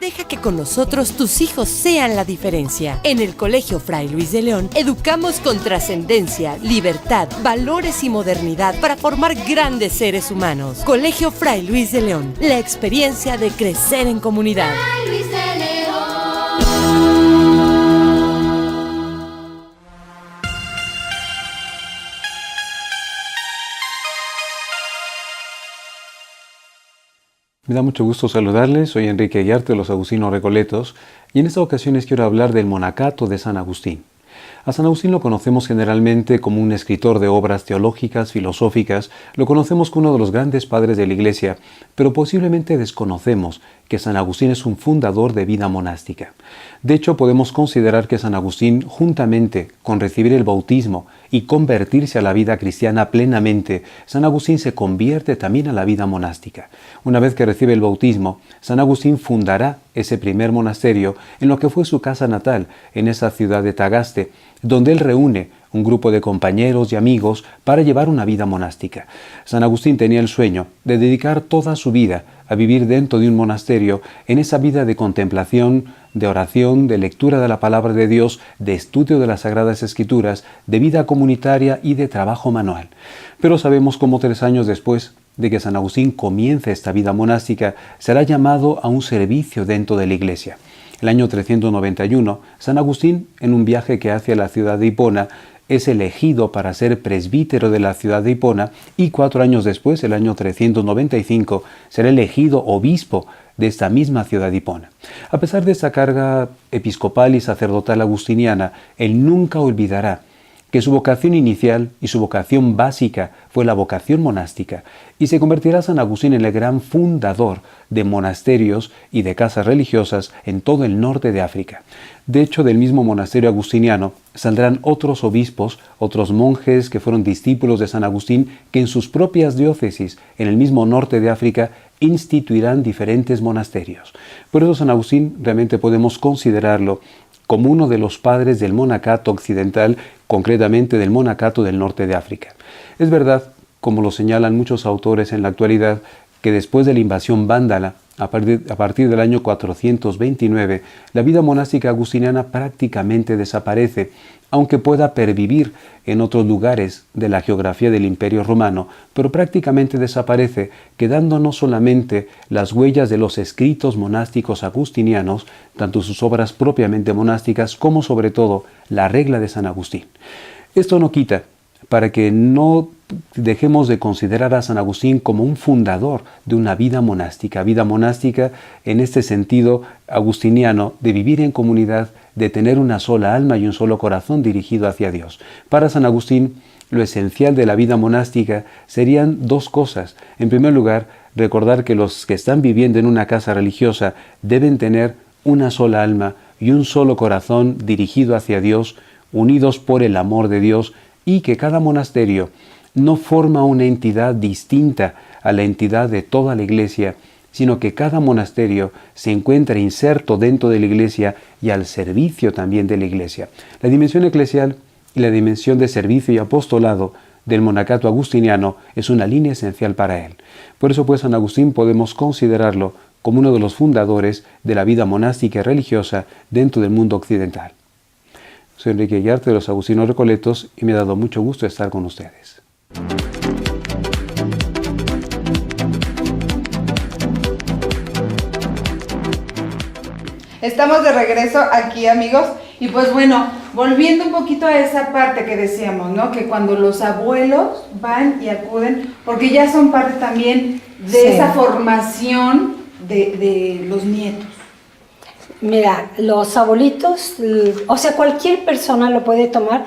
Deja que con nosotros tus hijos sean la diferencia. En el Colegio Fray Luis de León educamos con trascendencia, libertad, valores y modernidad para formar grandes seres humanos. Colegio Fray Luis de León, la experiencia de crecer en comunidad. Fray Luis de León. Me da mucho gusto saludarles, soy Enrique Ayarte de los Agustinos Recoletos y en esta ocasión les quiero hablar del monacato de San Agustín. A San Agustín lo conocemos generalmente como un escritor de obras teológicas, filosóficas, lo conocemos como uno de los grandes padres de la Iglesia, pero posiblemente desconocemos que San Agustín es un fundador de vida monástica. De hecho, podemos considerar que San Agustín, juntamente con recibir el bautismo y convertirse a la vida cristiana plenamente, San Agustín se convierte también a la vida monástica. Una vez que recibe el bautismo, San Agustín fundará ese primer monasterio en lo que fue su casa natal, en esa ciudad de Tagaste, donde él reúne un grupo de compañeros y amigos para llevar una vida monástica. San Agustín tenía el sueño de dedicar toda su vida a vivir dentro de un monasterio, en esa vida de contemplación, de oración, de lectura de la palabra de Dios, de estudio de las Sagradas Escrituras, de vida comunitaria y de trabajo manual. Pero sabemos cómo 3 años después de que San Agustín comience esta vida monástica, será llamado a un servicio dentro de la Iglesia. El año 391, San Agustín, en un viaje que hace a la ciudad de Hipona, es elegido para ser presbítero de la ciudad de Hipona y 4 años después, el año 395, será elegido obispo de esta misma ciudad de Hipona. A pesar de esta carga episcopal y sacerdotal agustiniana, él nunca olvidará que su vocación inicial y su vocación básica fue la vocación monástica, y se convertirá San Agustín en el gran fundador de monasterios y de casas religiosas en todo el norte de África. De hecho, del mismo monasterio agustiniano saldrán otros obispos, otros monjes que fueron discípulos de San Agustín, que en sus propias diócesis, en el mismo norte de África, instituirán diferentes monasterios. Por eso San Agustín realmente podemos considerarlo como uno de los padres del monacato occidental, concretamente del monacato del norte de África. Es verdad, como lo señalan muchos autores en la actualidad, que después de la invasión vándala, a partir del año 429, la vida monástica agustiniana prácticamente desaparece, aunque pueda pervivir en otros lugares de la geografía del Imperio Romano, pero prácticamente desaparece, quedando no solamente las huellas de los escritos monásticos agustinianos, tanto sus obras propiamente monásticas, como sobre todo la regla de San Agustín. Esto no quita para que no dejemos de considerar a San Agustín como un fundador de una vida monástica en este sentido agustiniano de vivir en comunidad, de tener una sola alma y un solo corazón dirigido hacia Dios. Para San Agustín, lo esencial de la vida monástica serían 2 cosas. En primer lugar, recordar que los que están viviendo en una casa religiosa deben tener una sola alma y un solo corazón dirigido hacia Dios, unidos por el amor de Dios, y que cada monasterio no forma una entidad distinta a la entidad de toda la Iglesia, sino que cada monasterio se encuentra inserto dentro de la Iglesia y al servicio también de la Iglesia. La dimensión eclesial y la dimensión de servicio y apostolado del monacato agustiniano es una línea esencial para él. Por eso, pues, San Agustín podemos considerarlo como uno de los fundadores de la vida monástica y religiosa dentro del mundo occidental. Soy Enrique Ayarte de los Agustinos Recoletos y me ha dado mucho gusto estar con ustedes. Estamos de regreso aquí, amigos, y pues bueno, volviendo un poquito a esa parte que decíamos, ¿no? Que cuando los abuelos van y acuden, porque ya son parte también de esa formación de los nietos. Mira, los abuelitos, o sea, cualquier persona lo puede tomar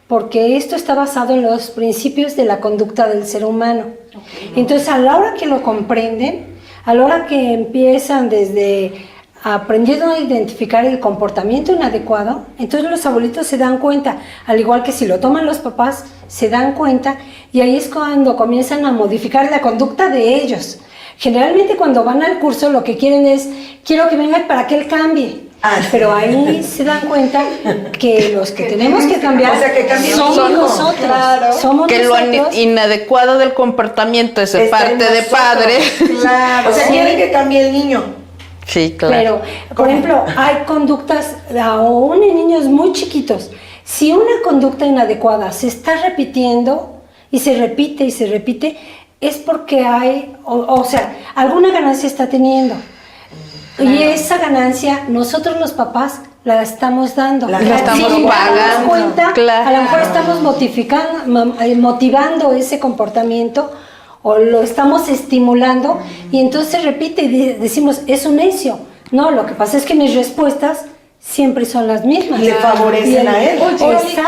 porque esto está basado en los principios de la conducta del ser humano. Okay. Entonces, a la hora que lo comprenden, a la hora que empiezan desde aprendiendo a identificar el comportamiento inadecuado, entonces los abuelitos se dan cuenta, al igual que si lo toman los papás, se dan cuenta y ahí es cuando comienzan a modificar la conducta de ellos. Generalmente cuando van al curso lo que quieren es, quiero que vengan para que él cambie. Pero ahí se dan cuenta que los que tenemos que cambiar, o sea, que somos nosotros. Claro. Somos que nosotros. Lo inadecuado del comportamiento es parte de padre. Claro. O sea, quieren que cambie el niño. Sí, claro. Pero, por ejemplo, hay conductas, aún en niños muy chiquitos, si una conducta inadecuada se está repitiendo y se repite, es porque hay, o sea, alguna ganancia está teniendo. Claro. Y esa ganancia, nosotros los papás la estamos dando. La estamos sin pagando. darnos cuenta, Claro. a lo mejor estamos motivando ese comportamiento o lo estamos estimulando y entonces se repite y decimos, es un necio. No, lo que pasa es que mis respuestas siempre son las mismas. Le favorecen a él. Oye,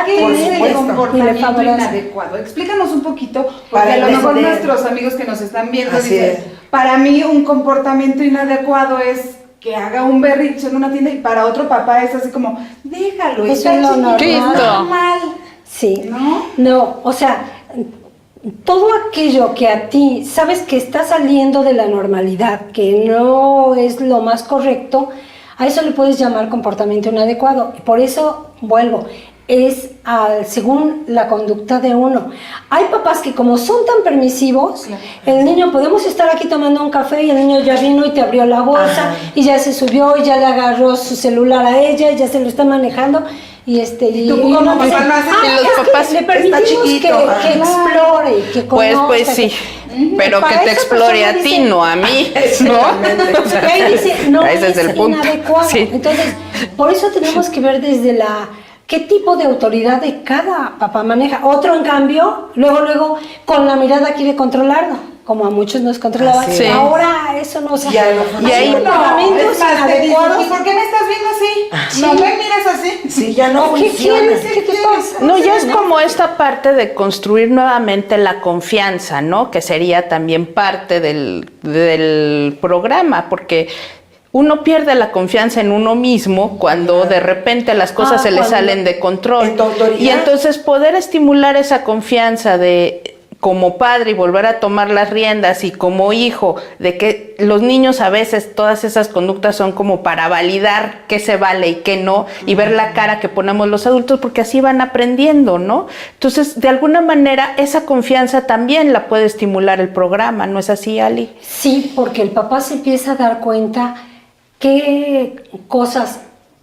¿qué es el Y le comportamiento favorecen. inadecuado? Explícanos un poquito, porque Para a lo mejor entender. nuestros amigos que nos están viendo Así dicen, es. para mí un comportamiento inadecuado es que haga un berrinche en una tienda y para otro papá es así como, déjalo, Eso está es lo chiquito, normal. normal. Sí. ¿No? No, o sea, todo aquello que a ti sabes que está saliendo de la normalidad, que no es lo más correcto, a eso le puedes llamar comportamiento inadecuado. Por eso, vuelvo, es según la conducta de uno. Hay papás que como son tan permisivos, el niño, podemos estar aquí tomando un café y el niño ya vino y te abrió la bolsa y ya se subió y ya le agarró su celular a ella y ya se lo está manejando. Y tú como uno papá dice, no haces que los es que papás le permitimos está chiquito, que explore, que Pues conozca. sí, pero Para que te esa explore persona a ti, dice- no a mí, ¿no? Exactamente. O sea, Y ahí dice, no ese es es el punto. inadecuado. Sí. Entonces, por eso tenemos que ver desde qué tipo de autoridad de cada papá maneja. Otro, en cambio, luego, con la mirada quiere controlarlo, como a muchos nos controlaban. Así es. Ahora eso no se Ya no Y ahí- comportamientos es más, te dicen, inadecuados. ¿y por qué me estás viendo así? No me miras así. Sí, ya no ¿Qué funciona. quieres? ¿Qué te pasa? No, ya es como esta parte de construir nuevamente la confianza, ¿no? Que sería también parte del programa, porque uno pierde la confianza en uno mismo cuando de repente las cosas se le cuando- salen de control. En tu autoridad. Y entonces poder estimular esa confianza de como padre y volver a tomar las riendas y como hijo, de que los niños a veces todas esas conductas son como para validar qué se vale y qué no, y ver la cara que ponemos los adultos, porque así van aprendiendo, ¿no? Entonces, de alguna manera, esa confianza también la puede estimular el programa, ¿no es así, Ali? Sí, porque el papá se empieza a dar cuenta qué cosas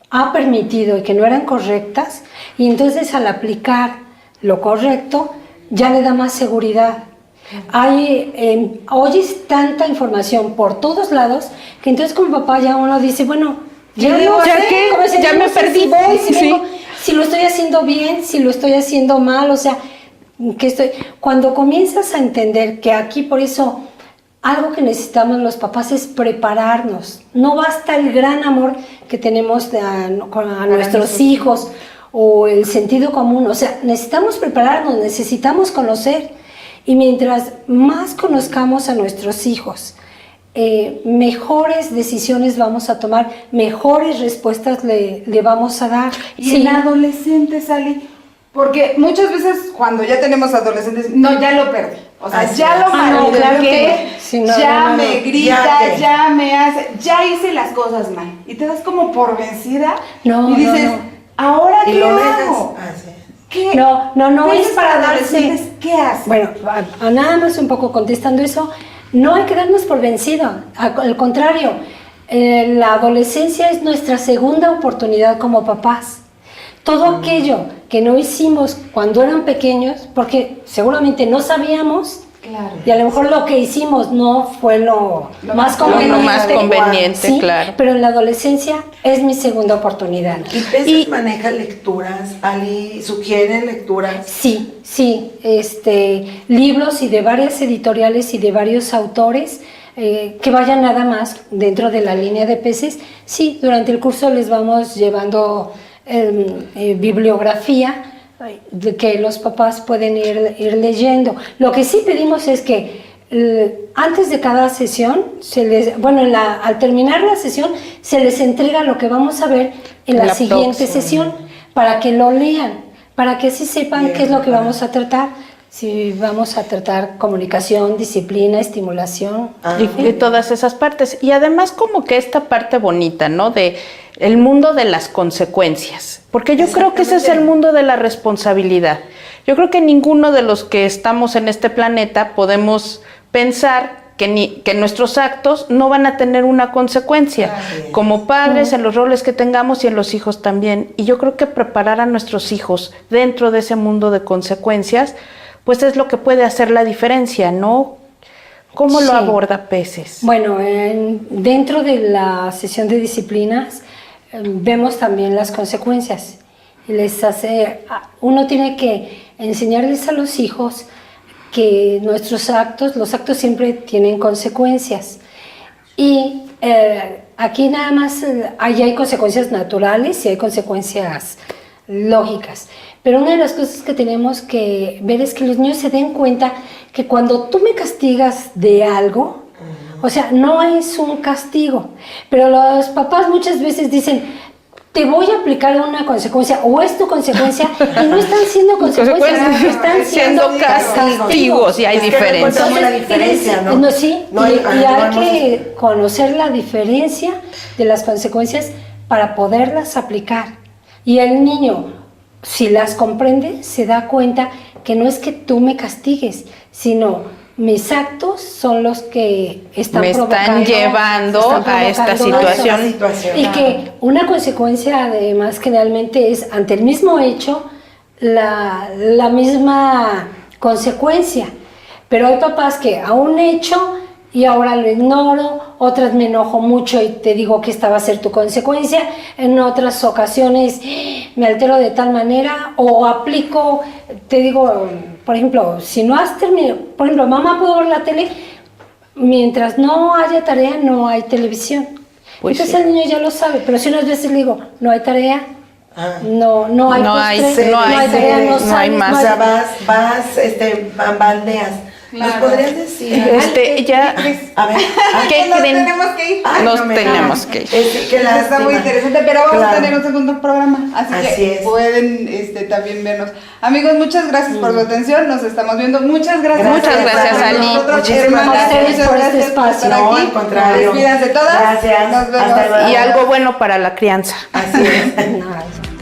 ha permitido y que no eran correctas, y entonces al aplicar lo correcto ya le da más seguridad. Oyes tanta información por todos lados que entonces como papá ya uno dice, bueno, ya no ¿Ya sé, qué? como si Ya no me sé perdí. si voy, si Sí. vengo, si lo estoy haciendo bien, si lo estoy haciendo mal, o sea, cuando comienzas a entender que aquí por eso algo que necesitamos los papás es prepararnos. No basta el gran amor que tenemos a nuestros hijos o el sentido común. O sea, necesitamos prepararnos, necesitamos conocer. Y mientras más conozcamos a nuestros hijos, mejores decisiones vamos a tomar, mejores respuestas le vamos a dar. Y en adolescentes, Ali, porque muchas veces cuando ya tenemos adolescentes, no, ya lo perdí. O sea, Así ya es. lo no, mareé, claro que que sí, no, ya no, me no. grita, Ya ya, que- me hace, ya hice las cosas mal. Y te das como por vencida No, y dices, no. ¿ahora Y qué lo hago? dejas. Así es. ¿Qué? No ¿Qué es para adolescentes? darse. ¿Qué haces? Bueno, a nada más un poco contestando eso, no hay que darnos por vencido, al contrario, la adolescencia es nuestra segunda oportunidad como papás. Todo aquello que no hicimos cuando eran pequeños, porque seguramente no sabíamos, Claro. y a lo mejor lo que hicimos no fue lo más Lo conveniente. más conveniente, Sí, claro. pero en la adolescencia es mi segunda oportunidad. ¿Y Pesas maneja lecturas? Ali, ¿sugiere lecturas? Sí, libros y de varias editoriales y de varios autores que vayan nada más dentro de la línea de peces. Sí, durante el curso les vamos llevando bibliografía que los papás pueden ir leyendo. Lo que sí pedimos es que antes de cada sesión, al terminar la sesión, se les entrega lo que vamos a ver en la siguiente sesión para que lo lean, para que así sepan qué es lo que vamos a tratar. Si vamos a tratar comunicación, disciplina, estimulación. Y todas esas partes. Y además como que esta parte bonita, ¿no? De el mundo de las consecuencias. Porque yo creo que ese es el mundo de la responsabilidad. Yo creo que ninguno de los que estamos en este planeta podemos pensar que nuestros actos no van a tener una consecuencia, como padres, en los roles que tengamos y en los hijos también. Y yo creo que preparar a nuestros hijos dentro de ese mundo de consecuencias, pues es lo que puede hacer la diferencia, ¿no? ¿Cómo lo aborda Peces? Bueno, dentro de la sesión de disciplinas vemos también las consecuencias. Uno tiene que enseñarles a los hijos que los actos siempre tienen consecuencias. Y aquí nada más hay consecuencias naturales y hay consecuencias lógicas. Pero una de las cosas que tenemos que ver es que los niños se den cuenta que cuando tú me castigas de algo, o sea, no es un castigo, pero los papás muchas veces dicen, te voy a aplicar una consecuencia, o es tu consecuencia, y no están siendo consecuencias, están siendo castigos, y hay diferencia. La diferencia, ¿no? No, sí, y hay que conocer la diferencia de las consecuencias para poderlas aplicar. Y el niño, si las comprende, se da cuenta que no es que tú me castigues, sino mis actos son los que están llevando a esta situación. Y que una consecuencia, además, generalmente es ante el mismo hecho la misma consecuencia. Pero hay papás que a un hecho y ahora lo ignoro, otras me enojo mucho y te digo que esta va a ser tu consecuencia, en otras ocasiones me altero de tal manera o aplico, te digo, por ejemplo, si no has terminado, por ejemplo, mamá, ¿puedo ver la tele? Mientras no haya tarea, no hay televisión. Pues entonces el niño ya lo sabe, pero si unas veces le digo, no hay tarea, no hay tarea, no hay más. O sea, baldeas. ¿Nos podrías decir? A ver, ¿qué nos creen? tenemos que ir. Nos tenemos que ir. Está muy interesante, pero vamos a tener un segundo programa, así que pueden también vernos. Amigos, muchas gracias por su atención, nos estamos viendo. Muchas gracias. Muchas gracias, Ali. Muchísimas gracias por este espacio. No, al contrario. Despídanse todas. Gracias. Nos vemos. Y algo bueno para la crianza. Así es.